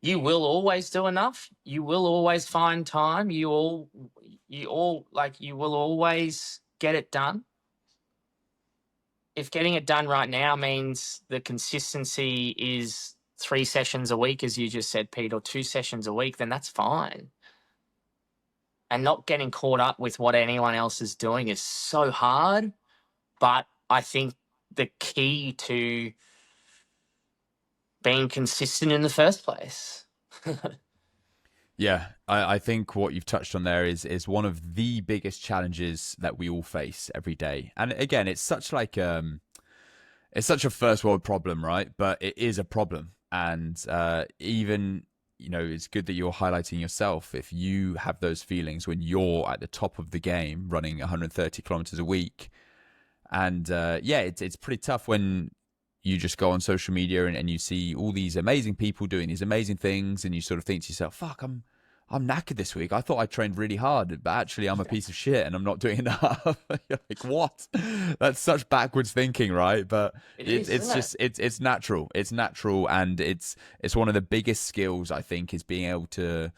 you will always do enough. You will always find time. You will always get it done. If getting it done right now means the consistency is 3 sessions a week, as you just said, Pete, or 2 sessions a week, then that's fine. And not getting caught up with what anyone else is doing is so hard. But I think the key to being consistent in the first place. Yeah, I think what you've touched on there is one of the biggest challenges that we all face every day. And again, it's such a first world problem, right? But it is a problem. And even, it's good that you're highlighting yourself. If you have those feelings when you're at the top of the game running 130 kilometers a week, and yeah, it's pretty tough when you just go on social media and you see all these amazing people doing these amazing things, and you sort of think to yourself, fuck, I'm knackered this week. I thought I trained really hard, but actually I'm a piece of shit and I'm not doing enough. You're like, what? That's such backwards thinking, right? But It is, it's isn't just it's natural. It's natural, and it's one of the biggest skills, I think, is being able to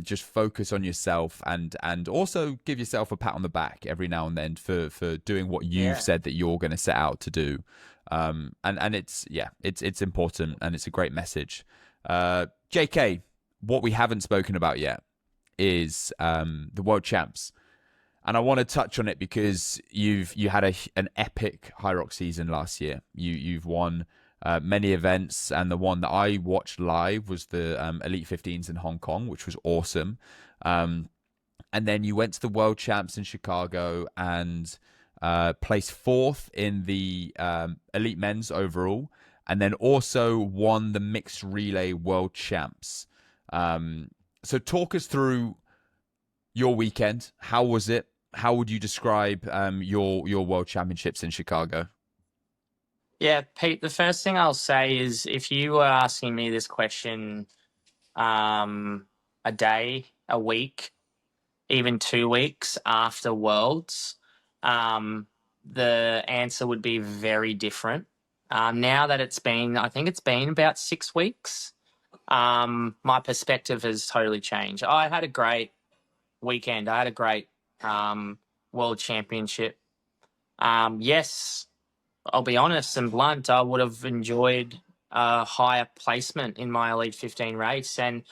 just focus on yourself and also give yourself a pat on the back every now and then for doing what you've Yeah. said that you're going to set out to do. And it's important, and it's a great message. JK, what we haven't spoken about yet is the world champs, and I want to touch on it because you had an epic Hyrox season last year. You've won many events, and the one that I watched live was the Elite 15s in Hong Kong, which was awesome. And then you went to the world champs in Chicago and placed fourth in the elite men's overall, and then also won the mixed relay world champs. So talk us through your weekend. How was it? How would you describe your world championships in Chicago? Yeah, Pete, the first thing I'll say is if you were asking me this question a day, a week, even 2 weeks after Worlds, the answer would be very different. Now that I think it's been about 6 weeks, my perspective has totally changed. I had a great weekend. I had a great World Championship. Yes, I'll be honest and blunt, I would have enjoyed a higher placement in my Elite 15 race. And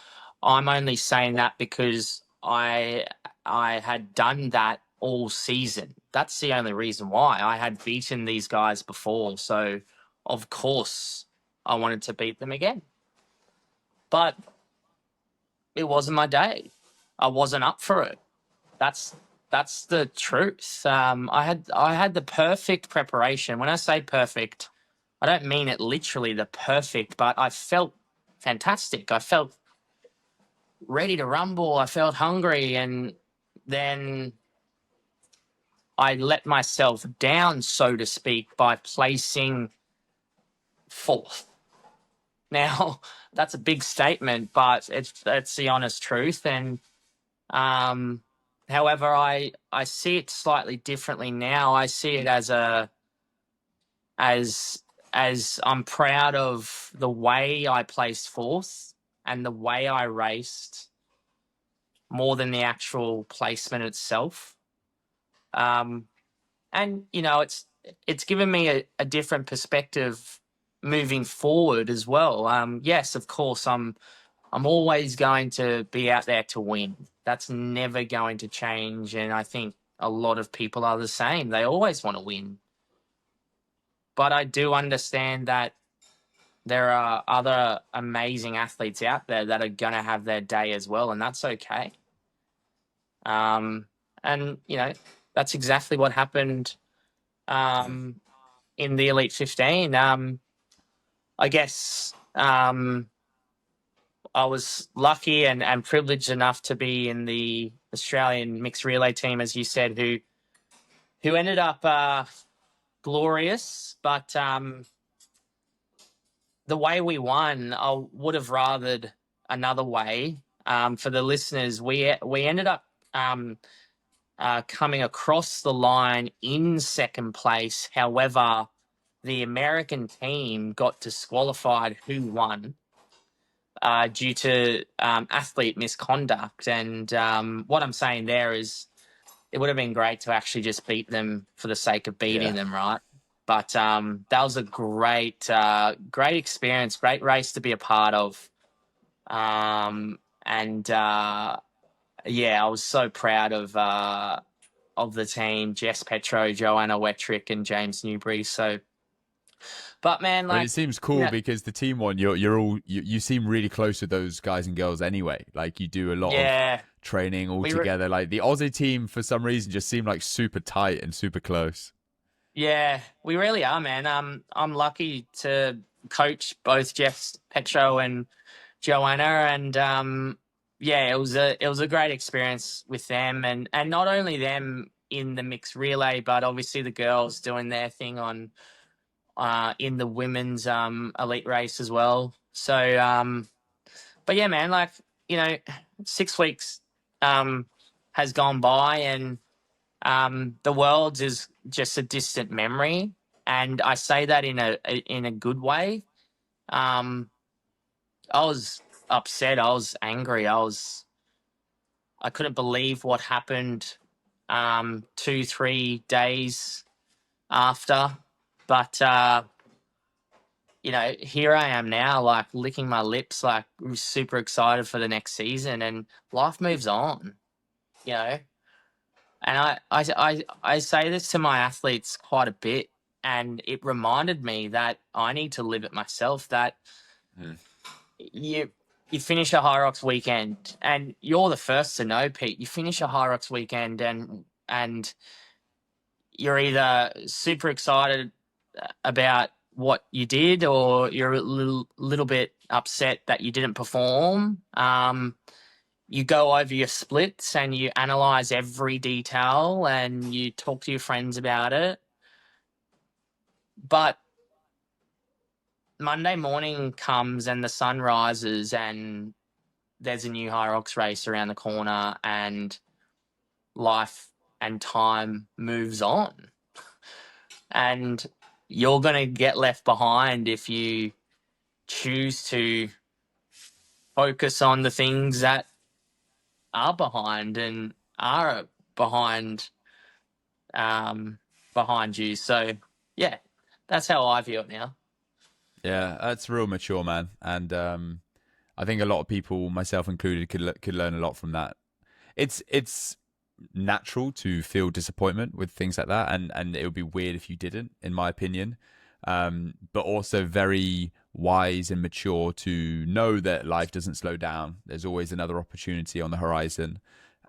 I'm only saying that because I had done that all season. That's the only reason why. I had beaten these guys before. So, of course, I wanted to beat them again. But it wasn't my day. I wasn't up for it. That's that's the truth. I had the perfect preparation. When I say perfect, I don't mean it literally the perfect, but I felt fantastic. I felt ready to rumble. I felt hungry, and then I let myself down, so to speak, by placing fourth. Now, that's a big statement, but it's the honest truth. And Um, however, I see it slightly differently now. I see it as I'm proud of the way I placed fourth and the way I raced more than the actual placement itself. Um, and it's given me a different perspective moving forward as well. Yes, of course, I'm always going to be out there to win. That's never going to change. And I think a lot of people are the same. They always want to win. But I do understand that there are other amazing athletes out there that are going to have their day as well. And that's okay. Um, and, that's exactly what happened in the Elite 15. I guess I was lucky and privileged enough to be in the Australian mixed relay team, as you said, who ended up glorious. But the way we won, I would have rathered another way. For the listeners, we ended up coming across the line in second place. However, the American team got disqualified who won due to athlete misconduct. And what I'm saying there is it would have been great to actually just beat them for the sake of beating Yeah. them, right? But that was a great experience, great race to be a part of. And yeah, I was so proud of the team, Jess Petro, Joanna Wettrick, and James Newbury. So, but man, I mean, like, it seems you cool know, because the team one, you're all you seem really close with those guys and girls anyway. Like you do a lot of yeah, training all we were, together. Like the Aussie team, for some reason, just seemed like super tight and super close. yeah, we really are, man. I'm lucky to coach both Jess Petro and Joanna, and yeah, it was a great experience with them, and not only them in the mixed relay, but obviously the girls doing their thing on in the women's elite race as well. So but yeah, man, like, 6 weeks um has gone by, and the world is just a distant memory, and I say that in a good way. um I was upset. I was angry. I couldn't believe what happened 2, 3 days after. But here I am now, like licking my lips, like super excited for the next season, and life moves on, you know. And I say this to my athletes quite a bit, and it reminded me that I need to live it myself. That Mm. you you finish a Hyrox weekend, and you're the first to know, Pete. You finish a Hyrox weekend, and you're either super excited about what you did, or you're a little bit upset that you didn't perform. You go over your splits and you analyze every detail and you talk to your friends about it. But Monday morning comes and the sun rises and there's a new Hyrox race around the corner, and life and time moves on. And you're going to get left behind if you choose to focus on the things that are behind and are behind behind you. So yeah, that's how I view it now. Yeah, that's real mature, man. And I think a lot of people, myself included, could learn a lot from that. It's natural to feel disappointment with things like that, and it would be weird if you didn't, in my opinion. But also very wise and mature to know that life doesn't slow down. There's always another opportunity on the horizon,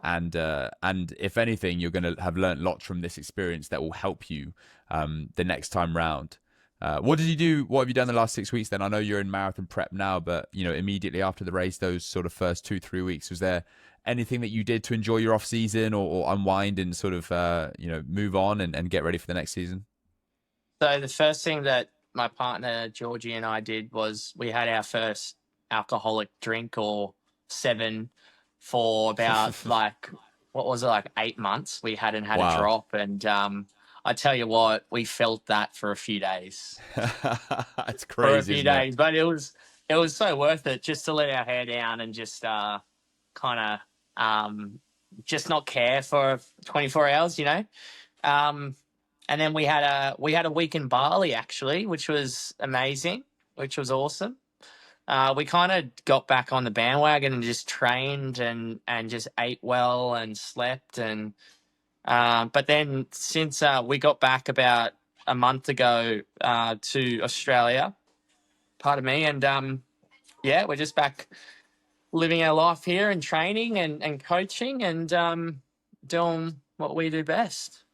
and if anything, you're going to have learnt lots from this experience that will help you the next time round. What did you do? What have you done the last 6 weeks then? I know you're in marathon prep now, but immediately after the race, those sort of first 2, 3 weeks, was there anything that you did to enjoy your off season, or unwind and sort of move on and get ready for the next season? So the first thing that my partner Georgie and I did was we had our first alcoholic drink, or seven, for about, like, what was it, like 8 months. We hadn't had a Wow. drop, and I tell you what, we felt that for a few days. It's For a crazy, few isn't it? days, but it was so worth it just to let our hair down and just kind of just not care for 24 hours, Um, and then we had a week in Bali, actually, which was amazing, which was awesome. We kind of got back on the bandwagon and just trained and just ate well and slept, and but then since we got back about a month ago to Australia, pardon me, and yeah, we're just back living our life here and training and coaching and doing what we do best.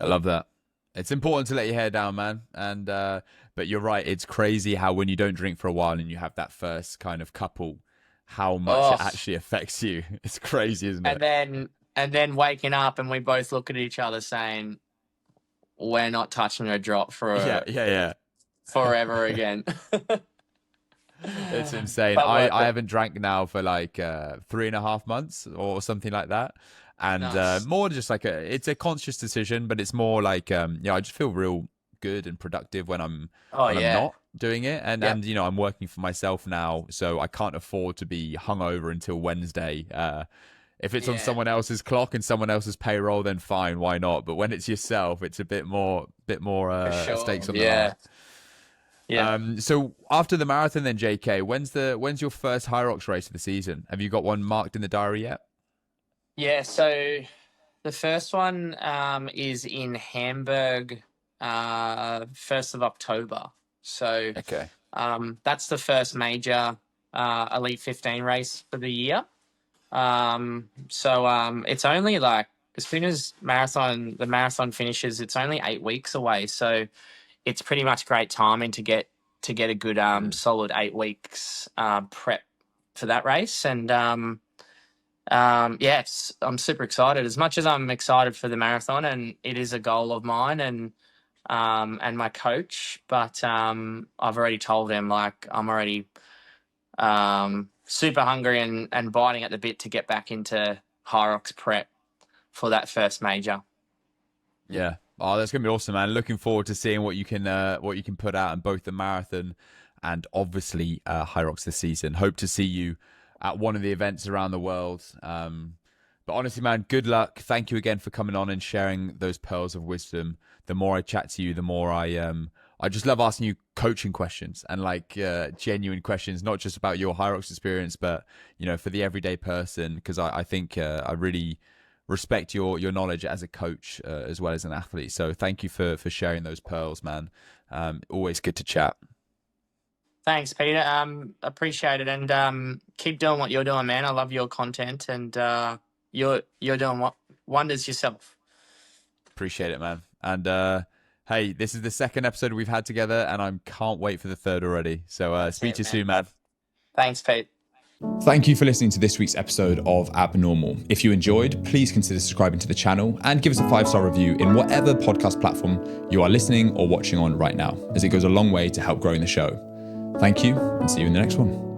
I love that. It's important to let your hair down, man. And but you're right. It's crazy how when you don't drink for a while and you have that first kind of couple, how much it Oh, actually affects you. It's crazy, isn't and it? then waking up and we both look at each other saying, we're not touching a drop Yeah, for yeah, yeah. forever again. It's insane. But worth I it. haven't drank now for like 3.5 months or something like that. And Nice. more just like it's a conscious decision, but it's more like I just feel real good and productive Oh when I'm yeah. not doing it. Yep. And I'm working for myself now, so I can't afford to be hungover until Wednesday. If it's on Yeah. someone else's clock and someone else's payroll, then fine, why not? But when it's yourself, it's a bit more For stakes sure. on the line. Yeah. Yeah. So after the marathon, then JK, when's your first Hyrox race of the season? Have you got one marked in the diary yet? Yeah. So the first one is in Hamburg, 1st of October. So Okay. that's the first major Elite 15 race for the year. So it's only like as soon as the marathon finishes, it's only 8 weeks away. So it's pretty much great timing to get a good solid 8 weeks prep for that race. And yes, I'm super excited. As much as I'm excited for the marathon, and it is a goal of mine and my coach, but I've already told him like I'm already super hungry and biting at the bit to get back into Hyrox prep for that first major. Yeah. Oh, that's gonna be awesome, man. Looking forward to seeing what you can put out in both the marathon and obviously Hyrox this season. Hope to see you at one of the events around the world. But honestly, man, good luck. Thank you again for coming on and sharing those pearls of wisdom. The more I chat to you, the more I just love asking you coaching questions and like genuine questions, not just about your Hyrox experience, but for the everyday person, because I think I really respect your knowledge as a coach as well as an athlete. So thank you for sharing those pearls, man. Always good to chat. Thanks, Peter. Appreciate it, and keep doing what you're doing, man. I love your content, and you're doing wonders yourself. Appreciate it, man. And hey, this is the second episode we've had together, and I can't wait for the third already. So That's speak it, to you man. soon, man. Thanks, Pete. Thank you for listening to this week's episode of Abnormal. If you enjoyed, please consider subscribing to the channel and give us a 5-star review in whatever podcast platform you are listening or watching on right now, as it goes a long way to help growing the show. Thank you, and see you in the next one.